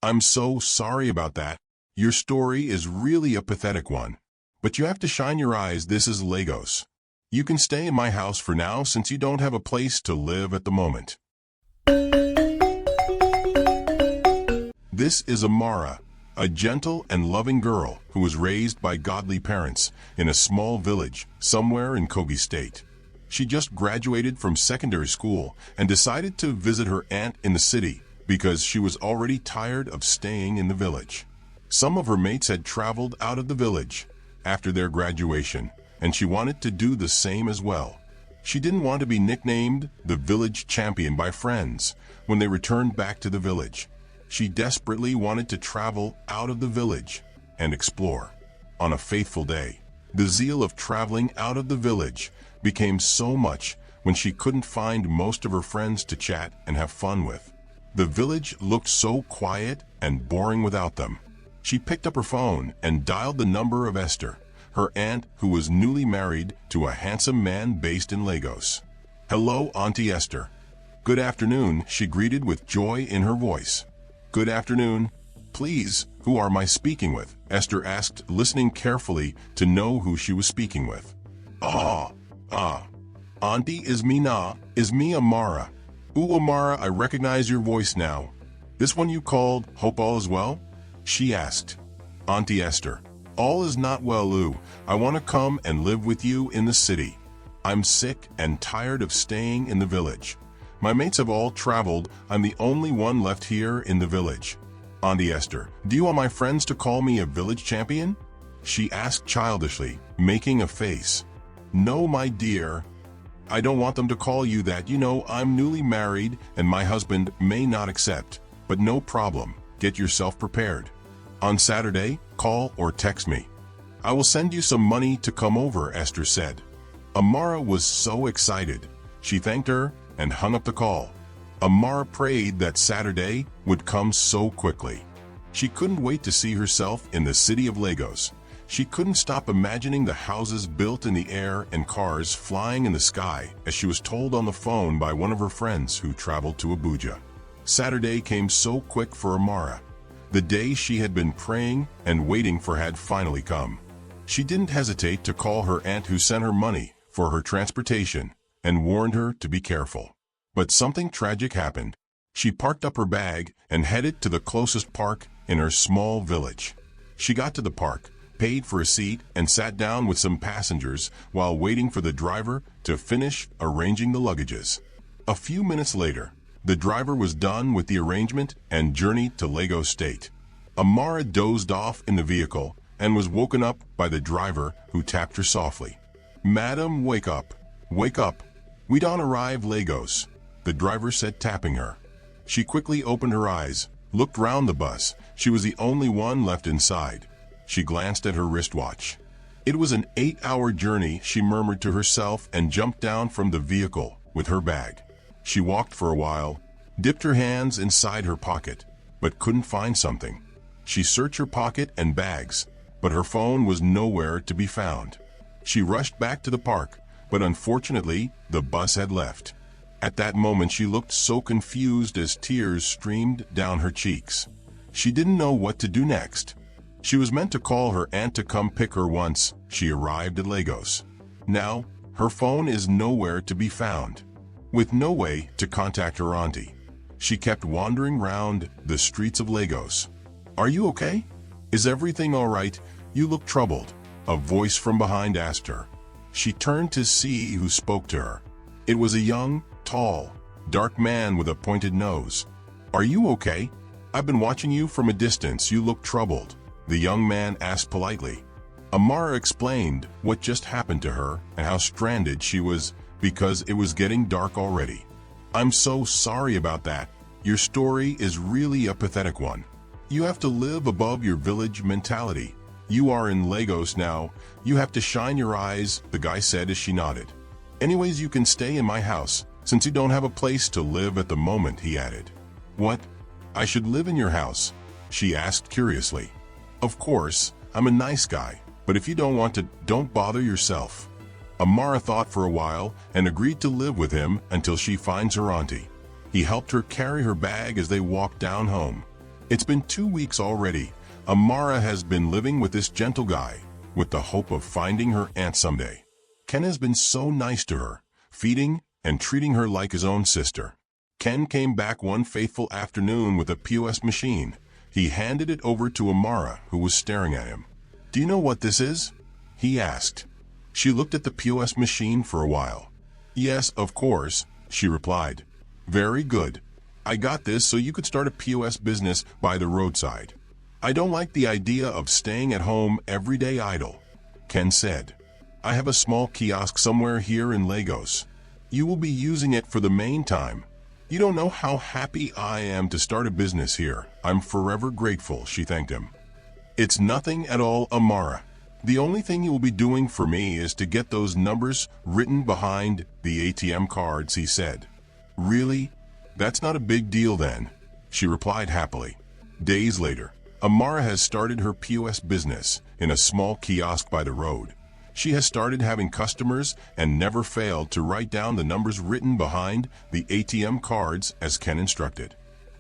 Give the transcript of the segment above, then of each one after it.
I'm so sorry about that. Your story is really a pathetic one. But you have to shine your eyes. This is Lagos. You can stay in my house for now since you don't have a place to live at the moment. This is Amara, a gentle and loving girl who was raised by godly parents in a small village somewhere in Kogi State. She just graduated from secondary school and decided to visit her aunt in the city because she was already tired of staying in the village. Some of her mates had traveled out of the village after their graduation, and she wanted to do the same as well. She didn't want to be nicknamed the village champion by friends when they returned back to the village. She desperately wanted to travel out of the village and explore. On a fateful day, the zeal of traveling out of the village became so much when she couldn't find most of her friends to chat and have fun with. The village looked so quiet and boring without them. She picked up her phone and dialed the number of Esther, her aunt who was newly married to a handsome man based in Lagos. "Hello, Auntie Esther." "Good afternoon," she greeted with joy in her voice. "Good afternoon. Please, who am I speaking with?" Esther asked, listening carefully to know who she was speaking with. Auntie, is me Amara. Ooh, Amara, I recognize your voice now. This one you called, hope all is well?" she asked. "Auntie Esther, all is not well, ooh. I want to come and live with you in the city. I'm sick and tired of staying in the village. My mates have all traveled. I'm the only one left here in the village." "Auntie Esther, do you want my friends to call me a village champion?" she asked childishly, making a face. "No, my dear. I don't want them to call you that. You know, I'm newly married and my husband may not accept. But no problem. Get yourself prepared. On Saturday, call or text me. I will send you some money to come over," Esther said. Amara was so excited. She thanked her and hung up the call. Amara prayed that Saturday would come so quickly. She couldn't wait to see herself in the city of Lagos. She couldn't stop imagining the houses built in the air and cars flying in the sky, as she was told on the phone by one of her friends who traveled to Abuja. Saturday came so quick for Amara. The day she had been praying and waiting for had finally come. She didn't hesitate to call her aunt who sent her money for her transportation and warned her to be careful. But something tragic happened. She parked up her bag and headed to the closest park in her small village. She got to the park, paid for a seat, and sat down with some passengers while waiting for the driver to finish arranging the luggages. A few minutes later, the driver was done with the arrangement and journeyed to Lagos State. Amara dozed off in the vehicle and was woken up by the driver who tapped her softly. "Madam, wake up. Wake up. We don't arrive Lagos," the driver said, tapping her. She quickly opened her eyes, looked round the bus. She was the only one left inside. She glanced at her wristwatch. It was an 8-hour journey, she murmured to herself, and jumped down from the vehicle with her bag. She walked for a while, dipped her hands inside her pocket, but couldn't find something. She searched her pocket and bags, but her phone was nowhere to be found. She rushed back to the park, but unfortunately, the bus had left. At that moment, she looked so confused as tears streamed down her cheeks. She didn't know what to do next. She was meant to call her aunt to come pick her once she arrived at Lagos. Now, her phone is nowhere to be found. With no way to contact her auntie, she kept wandering round the streets of Lagos. "Are you okay? Is everything all right? You look troubled," a voice from behind asked her. She turned to see who spoke to her. It was a young, tall, dark man with a pointed nose. "Are you okay? I've been watching you from a distance. You look troubled," the young man asked politely. Amara explained what just happened to her and how stranded she was because it was getting dark already. "I'm so sorry about that. Your story is really a pathetic one. You have to live above your village mentality. You are in Lagos now. You have to shine your eyes," the guy said as she nodded. "Anyways, you can stay in my house since you don't have a place to live at the moment," he added. "What? I should live in your house?" she asked curiously. "Of course, I'm a nice guy, but if you don't want to, don't bother yourself." Amara thought for a while and agreed to live with him until she finds her auntie. He helped her carry her bag as they walked down home. It's been 2 weeks already. Amara has been living with this gentle guy, with the hope of finding her aunt someday. Ken has been so nice to her, feeding and treating her like his own sister. Ken came back one fateful afternoon with a POS machine. He handed it over to Amara, who was staring at him. "Do you know what this is?" he asked. She looked at the POS machine for a while. "Yes, of course," she replied. "Very good. I got this so you could start a POS business by the roadside." "I don't like the idea of staying at home every day idle," Ken said. "I have a small kiosk somewhere here in Lagos. You will be using it for the main time. You don't know how happy I am to start a business here. I'm forever grateful," she thanked him. "It's nothing at all, Amara. The only thing you will be doing for me is to get those numbers written behind the ATM cards," he said. "Really? That's not a big deal then," she replied happily. Days later, Amara has started her POS business in a small kiosk by the road. She has started having customers and never failed to write down the numbers written behind the ATM cards as Ken instructed.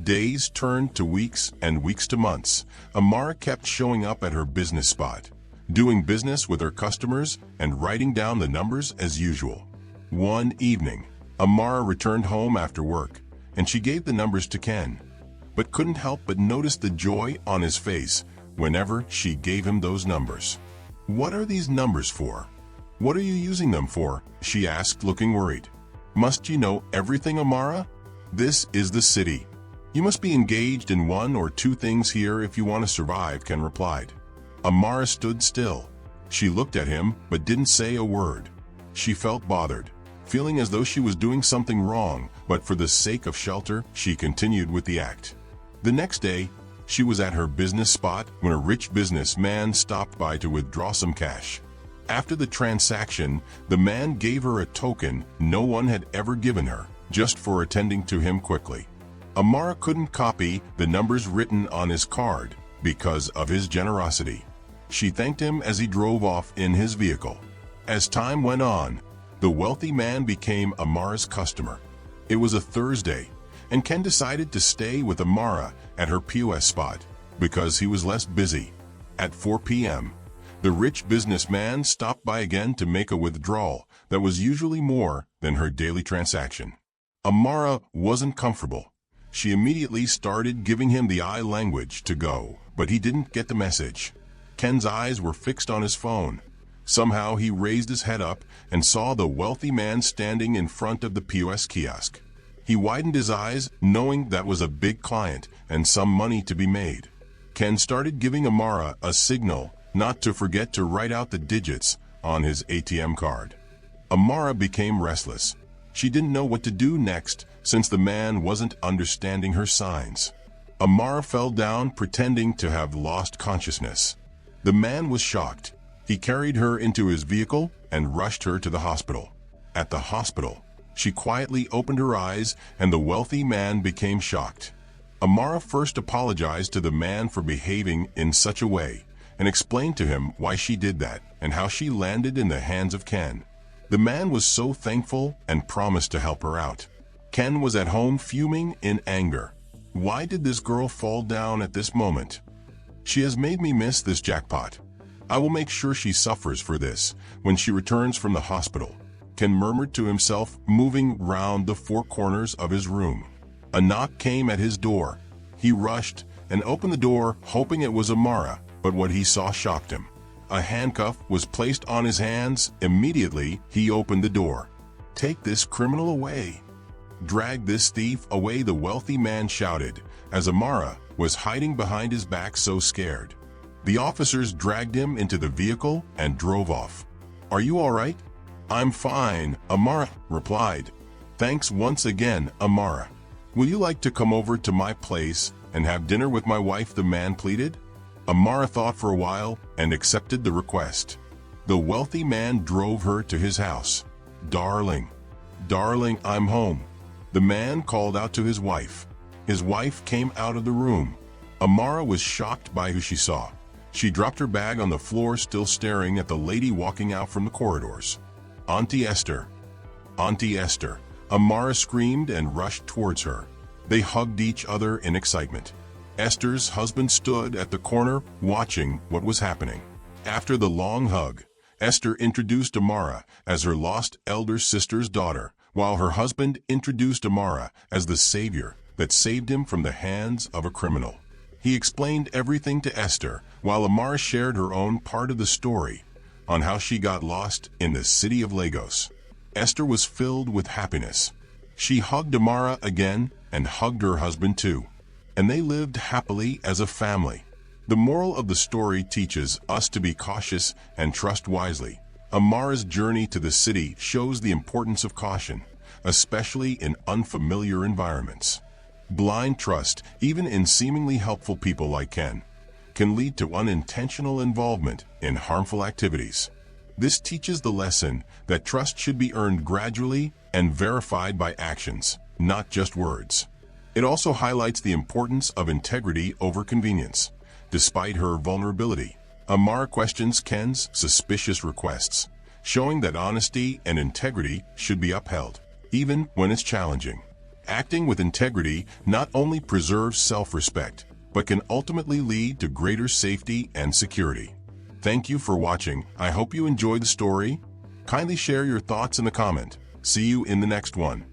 Days turned to weeks and weeks to months. Amara kept showing up at her business spot, doing business with her customers and writing down the numbers as usual. One evening, Amara returned home after work, and she gave the numbers to Ken, but couldn't help but notice the joy on his face whenever she gave him those numbers. "What are these numbers for? What are you using them for?" she asked, looking worried. "Must you know everything, Amara? This is the city. You must be engaged in one or two things here if you want to survive," Ken replied. Amara stood still. She looked at him but didn't say a word. She felt bothered, feeling as though she was doing something wrong, but for the sake of shelter, she continued with the act. The next day, she was at her business spot when a rich businessman stopped by to withdraw some cash. After the transaction, the man gave her a token no one had ever given her, just for attending to him quickly. Amara couldn't copy the numbers written on his card because of his generosity. She thanked him as he drove off in his vehicle. As time went on, the wealthy man became Amara's customer. It was a Thursday, and Ken decided to stay with Amara at her POS spot because he was less busy. At 4 p.m., the rich businessman stopped by again to make a withdrawal that was usually more than her daily transaction. Amara wasn't comfortable. She immediately started giving him the eye language to go, but he didn't get the message. Ken's eyes were fixed on his phone. Somehow he raised his head up and saw the wealthy man standing in front of the POS kiosk. He widened his eyes, knowing that was a big client and some money to be made. Ken started giving Amara a signal not to forget to write out the digits on his ATM card. Amara became restless. She didn't know what to do next since the man wasn't understanding her signs. Amara fell down, pretending to have lost consciousness. The man was shocked. He carried her into his vehicle and rushed her to the hospital. At the hospital, she quietly opened her eyes and the wealthy man became shocked. Amara first apologized to the man for behaving in such a way and explained to him why she did that and how she landed in the hands of Ken. The man was so thankful and promised to help her out. Ken was at home fuming in anger. Why did this girl fall down at this moment? She has made me miss this jackpot. I will make sure she suffers for this when she returns from the hospital, Ken murmured to himself, moving round the four corners of his room. A knock came at his door. He rushed and opened the door, hoping it was Amara, but what he saw shocked him. A handcuff was placed on his hands. Immediately, he opened the door. "Take this criminal away. Drag this thief away," the wealthy man shouted, as Amara was hiding behind his back so scared. The officers dragged him into the vehicle and drove off. "Are you all right?" "I'm fine," Amara replied. "Thanks once again, Amara. Will you like to come over to my place and have dinner with my wife?" the man pleaded. Amara thought for a while and accepted the request. The wealthy man drove her to his house. Darling, I'm home," the man called out to his wife. His wife came out of the room. Amara was shocked by who she saw. She dropped her bag on the floor, still staring at the lady walking out from the corridors. Auntie Esther, Amara screamed and rushed towards her. They hugged each other in excitement. Esther's husband stood at the corner watching what was happening. After the long hug, Esther introduced Amara as her lost elder sister's daughter, while her husband introduced Amara as the savior that saved him from the hands of a criminal. He explained everything to Esther, while Amara shared her own part of the story on how she got lost in the city of Lagos. Esther was filled with happiness. She hugged Amara again and hugged her husband too, and they lived happily as a family. The moral of the story teaches us to be cautious and trust wisely. Amara's journey to the city shows the importance of caution, especially in unfamiliar environments. Blind trust, even in seemingly helpful people like Ken, can lead to unintentional involvement in harmful activities. This teaches the lesson that trust should be earned gradually and verified by actions, not just words. It also highlights the importance of integrity over convenience. Despite her vulnerability, Amara questions Ken's suspicious requests, showing that honesty and integrity should be upheld, even when it's challenging. Acting with integrity not only preserves self-respect, but can ultimately lead to greater safety and security. Thank you for watching. I hope you enjoyed the story. Kindly share your thoughts in the comment. See you in the next one.